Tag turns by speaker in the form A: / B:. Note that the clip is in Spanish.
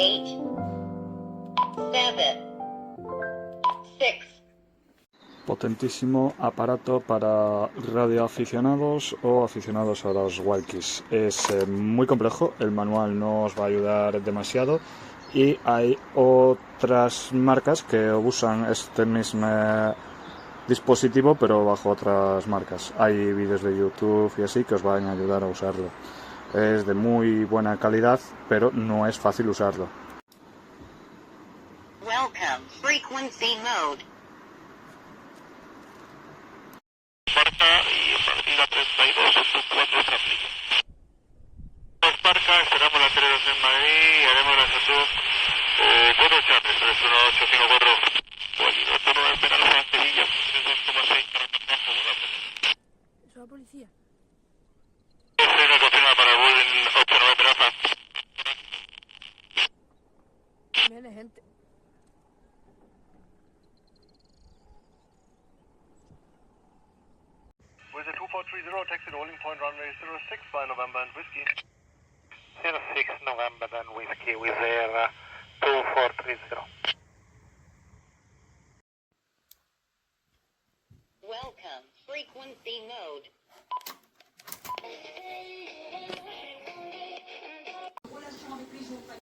A: 8, 7, 6.
B: Potentísimo aparato para radioaficionados o aficionados a los walkies. Es muy complejo, el manual no os va a ayudar demasiado y hay otras marcas que usan este mismo dispositivo pero bajo otras marcas. Hay vídeos de YouTube y así que os van a ayudar a usarlo. Es de muy buena calidad, pero no es fácil usarlo.
A: Welcome, frequency mode.
C: Y la 32 4 se aplica. Dos parcas, esperamos la 32 en Madrid y haremos la solicitud 4 charles, 31854. Oye, no, tú no esperas las pastillas, 2,6 para el trabajo.
D: Eso es la policía.
C: Este no confirma para el vuelo 89 Rafa.
D: Viene gente.
E: With the 2430, taxi rolling point runway 06 by November and Whiskey.
C: 06 November then Whiskey with Air 2430.
A: Welcome, frequency mode.